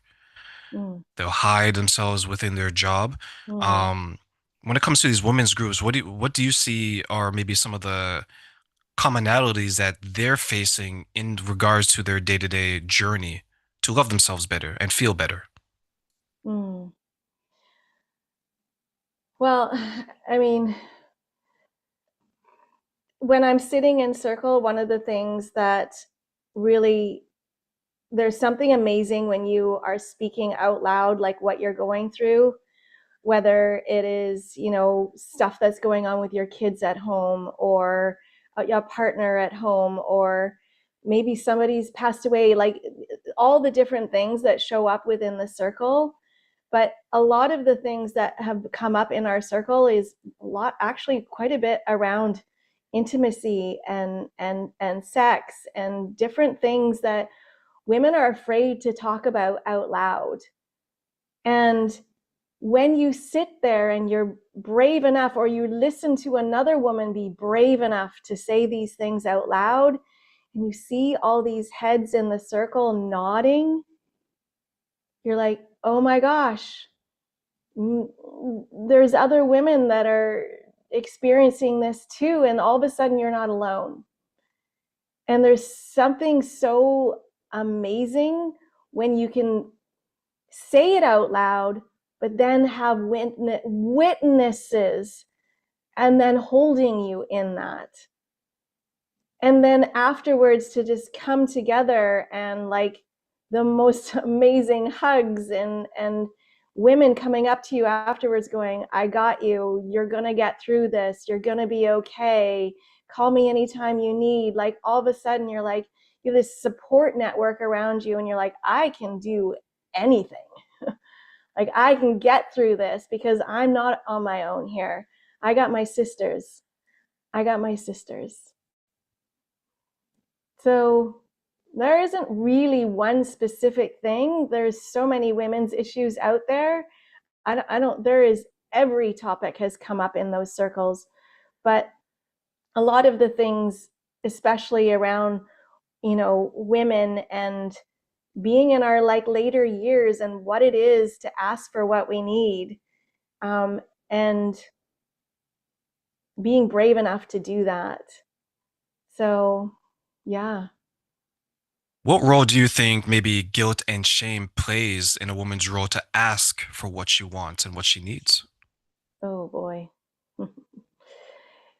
mm, They'll hide themselves within their job. mm, Um, when it comes to these women's groups, what do you see are maybe some of the commonalities that they're facing in regards to their day-to-day journey to love themselves better and feel better? mm. Well, I mean, when I'm sitting in circle, one of the things that really, there's something amazing when you are speaking out loud, like what you're going through, whether it is, stuff that's going on with your kids at home, or a partner at home, or maybe somebody's passed away, like all the different things that show up within the circle. But a lot of the things that have come up in our circle is a lot, actually quite a bit around intimacy and sex and different things that women are afraid to talk about out loud. And when you sit there and you're brave enough, or you listen to another woman be brave enough to say these things out loud, and you see all these heads in the circle nodding, you're like, oh my gosh, there's other women that are experiencing this too. And all of a sudden, you're not alone. And there's something so amazing when you can say it out loud, but then have witnesses and then holding you in that. And then afterwards to just come together and like the most amazing hugs, and women coming up to you afterwards going, I got you, you're going to get through this, you're going to be okay, call me anytime you need. Like all of a sudden you're like, you have this support network around you, and you're like, I can do anything. Like I can get through this because I'm not on my own here. I got my sisters. I got my sisters. So there isn't really one specific thing. There's so many women's issues out there. There is, every topic has come up in those circles, but a lot of the things, especially around, women and being in our like later years, and what it is to ask for what we need, and being brave enough to do that. So, yeah. What role do you think maybe guilt and shame plays in a woman's role to ask for what she wants and what she needs? Oh boy.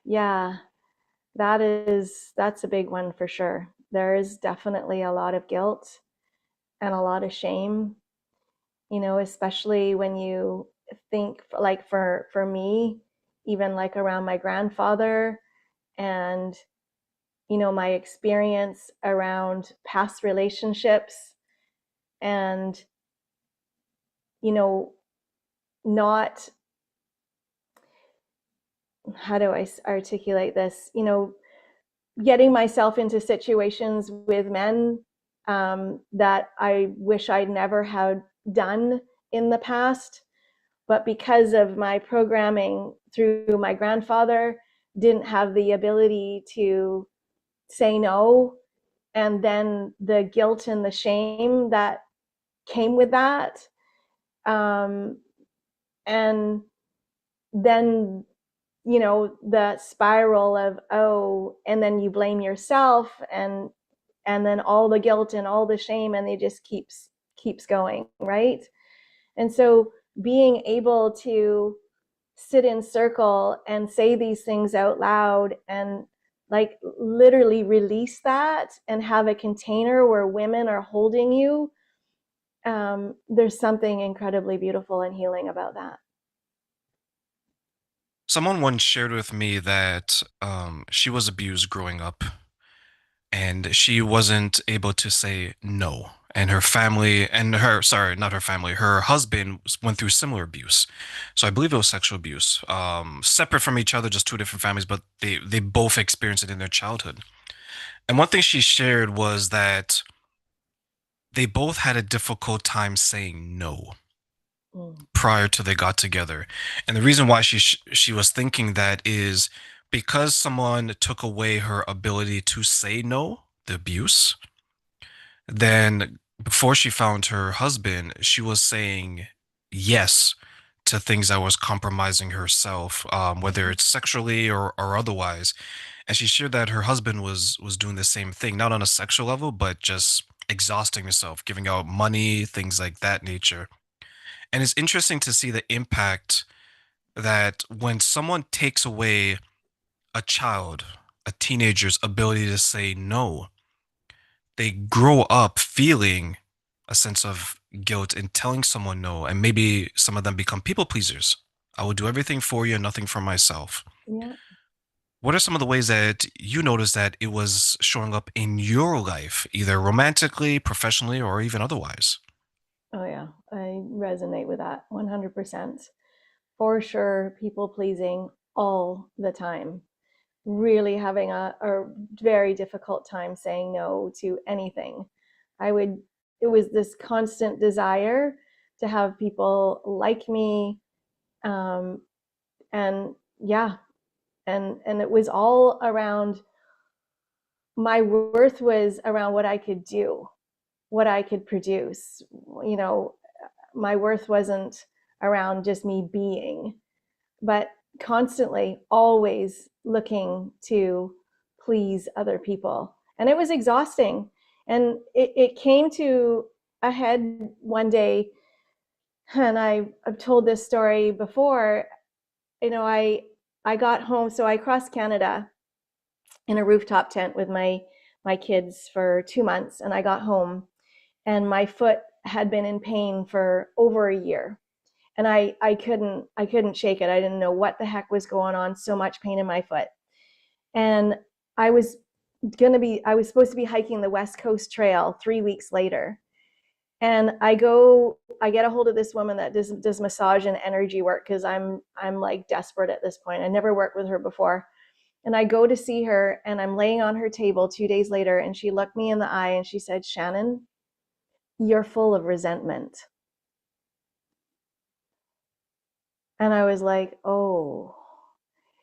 Yeah, that's a big one for sure. There is definitely a lot of guilt and a lot of shame, especially when you think, like for me, even like around my grandfather, and my experience around past relationships, and you know not, how do I articulate this, getting myself into situations with men, that I wish I'd never had done in the past. But because of my programming through my grandfather, didn't have the ability to say no, and then the guilt and the shame that came with that, um, and then the spiral of, oh, and then you blame yourself, and then all the guilt and all the shame, and it just keeps going, right? And so being able to sit in circle and say these things out loud, and like literally release that and have a container where women are holding you, there's something incredibly beautiful and healing about that. Someone once shared with me that she was abused growing up and she wasn't able to say no. And her family and her, sorry, not her family, her husband went through similar abuse. So I believe it was sexual abuse, separate from each other, just two different families, but they both experienced it in their childhood. And one thing she shared was that they both had a difficult time saying no Mm. prior to they got together. And the reason why she was thinking that is because someone took away her ability to say no, the abuse, then before she found her husband, she was saying yes to things that was compromising herself, whether Mm-hmm. it's sexually or otherwise. And she shared that her husband was doing the same thing, not on a sexual level, but just exhausting himself, giving out money, things like that nature. And it's interesting to see the impact that when someone takes away a child, a teenager's ability to say no, they grow up feeling a sense of guilt in telling someone no. And maybe some of them become people pleasers. I will do everything for you and nothing for myself. Yeah. What are some of the ways that you noticed that it was showing up in your life, either romantically, professionally, or even otherwise? Oh yeah, I resonate with that 100%. For sure, people pleasing all the time. Really having a very difficult time saying no to anything. I would, it was this constant desire to have people like me. Um, and yeah, and it was all around, my worth was around what I could do, what I could produce. You know, my worth wasn't around just me being, but constantly always looking to please other people. And it was exhausting. And it came to a head one day, and I've told this story before. I got home, so I crossed Canada in a rooftop tent with my kids for 2 months, and I got home, and my foot had been in pain for over a year, and I couldn't shake it. I didn't know what the heck was going on. So much pain in my foot. And I was I was supposed to be hiking the West Coast Trail 3 weeks later. And I get a hold of this woman that does massage and energy work, because I'm like desperate at this point. I never worked with her before. And I go to see her, and I'm laying on her table 2 days later, and she looked me in the eye and she said, "Shannon, you're full of resentment." And I was like, oh.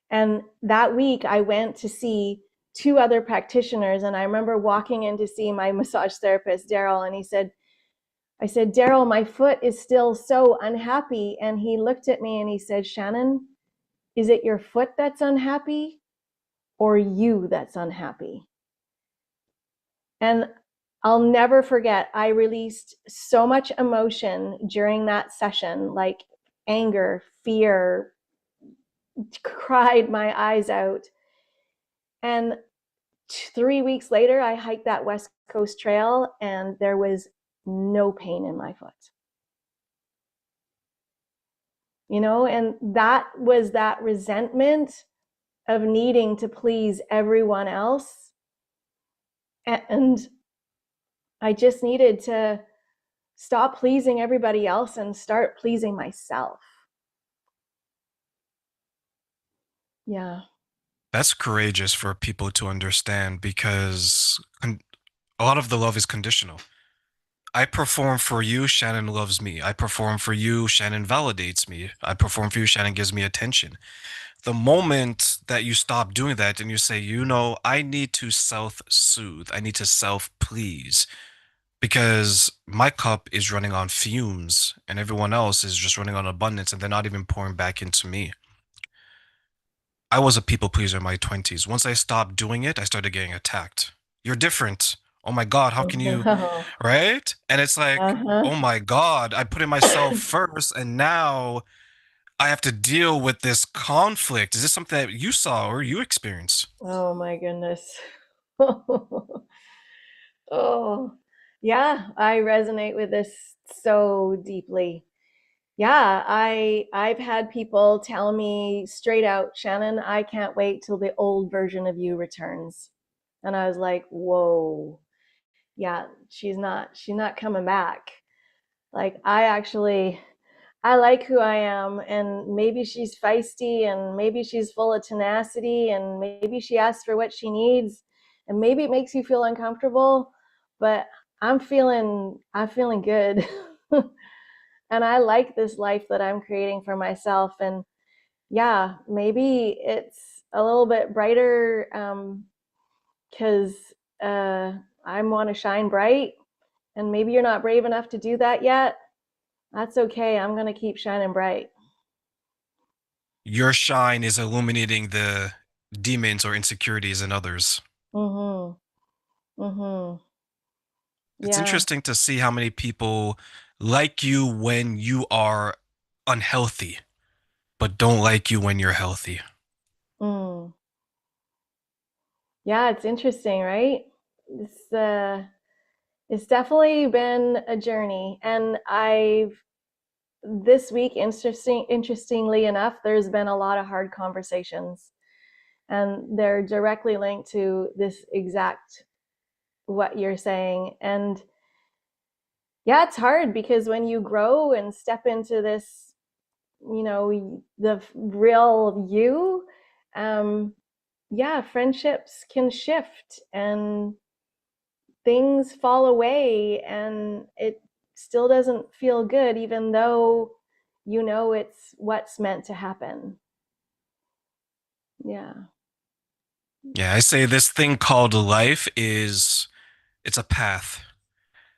And that week I went to see two other practitioners. And I remember walking in to see my massage therapist, Daryl. And I said, "Daryl, my foot is still so unhappy." And he looked at me and he said, "Shannon, is it your foot that's unhappy, or you that's unhappy?" And I'll never forget, I released so much emotion during that session, like anger, fear, cried my eyes out. And 3 weeks later, I hiked that West Coast Trail, and there was no pain in my foot. And that was that resentment of needing to please everyone else. And I just needed to stop pleasing everybody else and start pleasing myself. Yeah. That's courageous for people to understand because a lot of the love is conditional. I perform for you, Shannon loves me. I perform for you, Shannon validates me. I perform for you, Shannon gives me attention. The moment that you stop doing that and you say, I need to self-soothe, I need to self-please because my cup is running on fumes and everyone else is just running on abundance and they're not even pouring back into me. I was a people pleaser in my 20s. Once I stopped doing it, I started getting attacked. You're different. Oh my God, how can you, Oh, right? And it's like, uh-huh. oh my God, I put in myself first and now I have to deal with this conflict. Is this something that you saw or you experienced? Oh my goodness. Oh, yeah, I resonate with this so deeply. Yeah, I've had people tell me straight out, Shannon, I can't wait till the old version of you returns. And I was like, whoa, yeah, she's not coming back. Like I like who I am, and maybe she's feisty, and maybe she's full of tenacity, and maybe she asks for what she needs, and maybe it makes you feel uncomfortable, but I'm feeling good. And I like this life that I'm creating for myself. And yeah, maybe it's a little bit brighter because I want to shine bright, and maybe you're not brave enough to do that yet. That's okay. I'm going to keep shining bright. Your shine is illuminating the demons or insecurities in others. Mhm. Mhm. It's Yeah. interesting to see how many people like you when you are unhealthy, but don't like you when you're healthy. Mm. Yeah, it's interesting, right? It's definitely been a journey, and I've this week, interestingly enough, there's been a lot of hard conversations, and they're directly linked to this exact what you're saying. And yeah, it's hard because when you grow and step into this, the real you, um, yeah, friendships can shift and things fall away, and it still doesn't feel good, even though it's what's meant to happen. Yeah. Yeah, I say this thing called life is it's a path.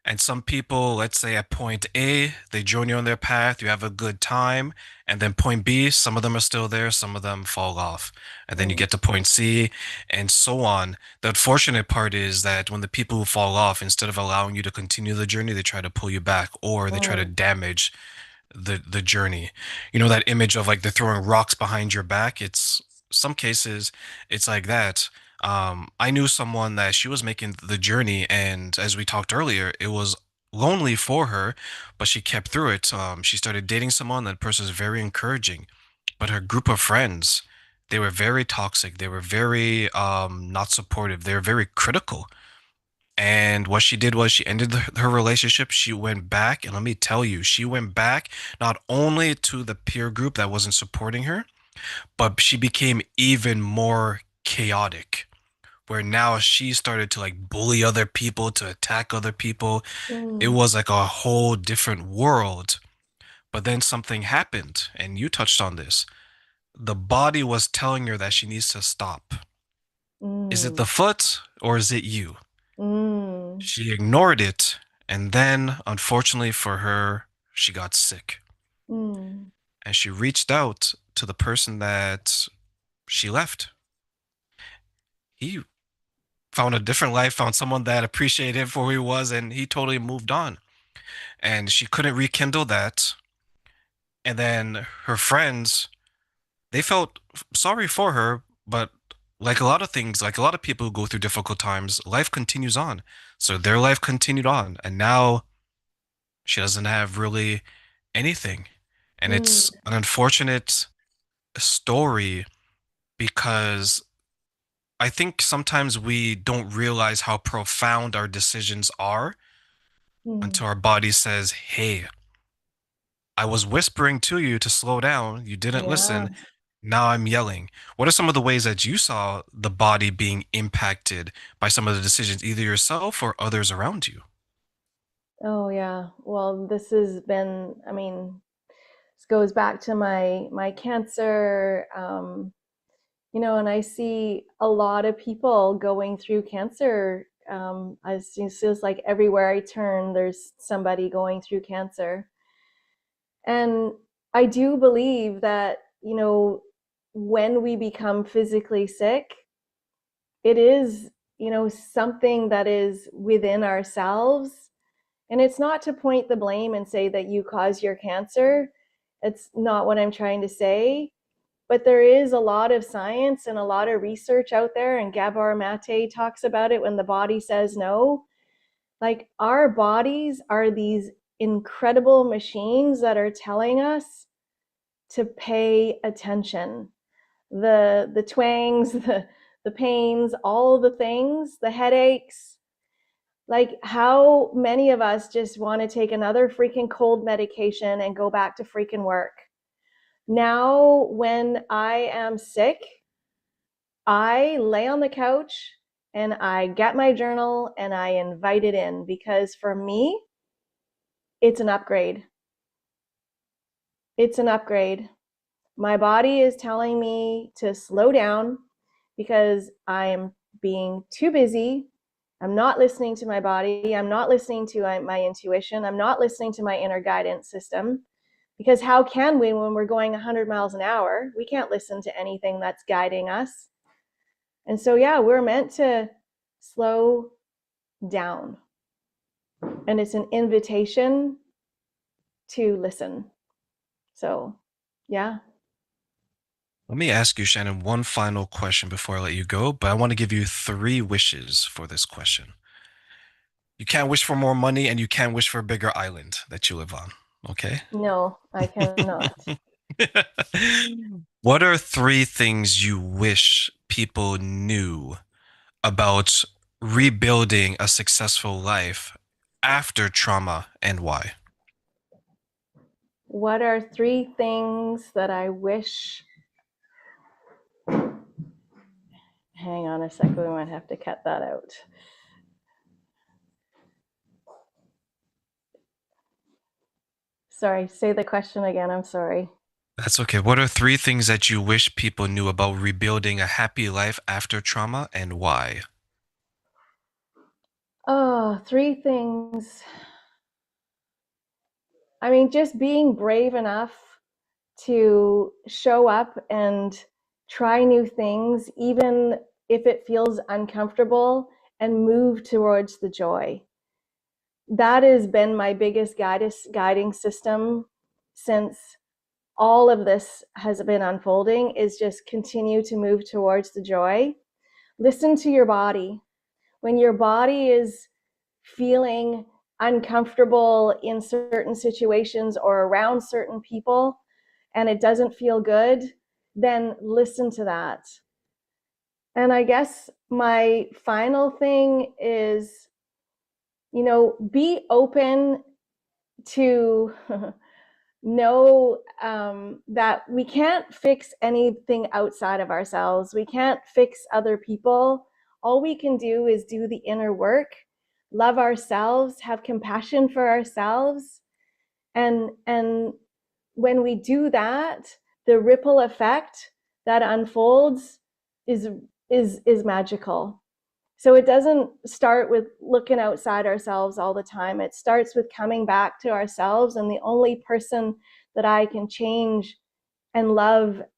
And some people, let's say at point A, they join you on their path, you have a good time. And then point B, some of them are still there, some of them fall off. And then you Mm. get to point C and so on. The unfortunate part is that when the people who fall off, instead of allowing you to continue the journey, they try to pull you back or they try to Mm. damage the journey. You know that image of like they're throwing rocks behind your back? It's some cases it's like that. I knew someone that she was making the journey, and as we talked earlier, it was lonely for her, but she kept through it. She started dating someone. That person was very encouraging, but her group of friends, they were very toxic. They were very not supportive. They were very critical. And what she did was she ended her relationship. She went back, and let me tell you, she went back not only to the peer group that wasn't supporting her, but she became even more chaotic where now she started to like bully other people, to attack other people. It Mm. was like a whole different world. But then something happened, and you touched on this. The body was telling her that she needs to stop. Is it the Mm. foot or is it you? Mm. She ignored it, and then, unfortunately for her, she got sick. Mm. And she reached out to the person that she left. He found a different life, found someone that appreciated him for who he was, and he totally moved on. And she couldn't rekindle that. And then her friends, they felt sorry for her, but like a lot of things, like a lot of people who go through difficult times, life continues on. So their life continued on. And now she doesn't have really anything. And Mm. it's an unfortunate story because I think sometimes we don't realize how profound our decisions are Mm. until our body says, hey, I was whispering to you to slow down. You didn't Yeah. listen. Now I'm yelling. What are some of the ways that you saw the body being impacted by some of the decisions, either yourself or others around you? Oh, yeah. Well, this has been, I mean, This goes back to my cancer, and I see a lot of people going through cancer. It feels like everywhere I turn, there's somebody going through cancer. And I do believe that, when we become physically sick, it is, something that is within ourselves. And it's not to point the blame and say that you caused your cancer. It's not what I'm trying to say. But there is a lot of science and a lot of research out there, and Gabor Mate talks about it when the body says no. Like, our bodies are these incredible machines that are telling us to pay attention. The twangs, the pains, all the things, the headaches. Like, how many of us just want to take another freaking cold medication and go back to freaking work? Now, when I am sick, I lay on the couch and I get my journal and I invite it in, because for me, it's an upgrade. It's an upgrade. My body is telling me to slow down because I'm being too busy. I'm not listening to my body. I'm not listening to my intuition. I'm not listening to my inner guidance system. Because how can we when we're going 100 miles an hour? We can't listen to anything that's guiding us. And so, yeah, we're meant to slow down. And it's an invitation to listen. So, yeah. Let me ask you, Shannon, one final question before I let you go, but I want to give you three wishes for this question. You can't wish for more money and you can't wish for a bigger island that you live on. Okay. No, I cannot. What are three things you wish people knew about rebuilding a successful life after trauma and why? What are three things that I wish? Hang on a second, we might have to cut that out. Sorry, say the question again. I'm sorry. That's okay. What are three things that you wish people knew about rebuilding a happy life after trauma and why? Oh, three things. I mean, just being brave enough to show up and try new things, even if it feels uncomfortable, and move towards the joy. That has been my biggest guiding system since all of this has been unfolding, is just continue to move towards the joy. Listen to your body. When your body is feeling uncomfortable in certain situations or around certain people and it doesn't feel good, then listen to that. And I guess my final thing is, be open to know that we can't fix anything outside of ourselves. We can't fix other people. All we can do is do the inner work, love ourselves, have compassion for ourselves. And when we do that, the ripple effect that unfolds is is magical. So it doesn't start with looking outside ourselves all the time. It starts with coming back to ourselves. And the only person that I can change and love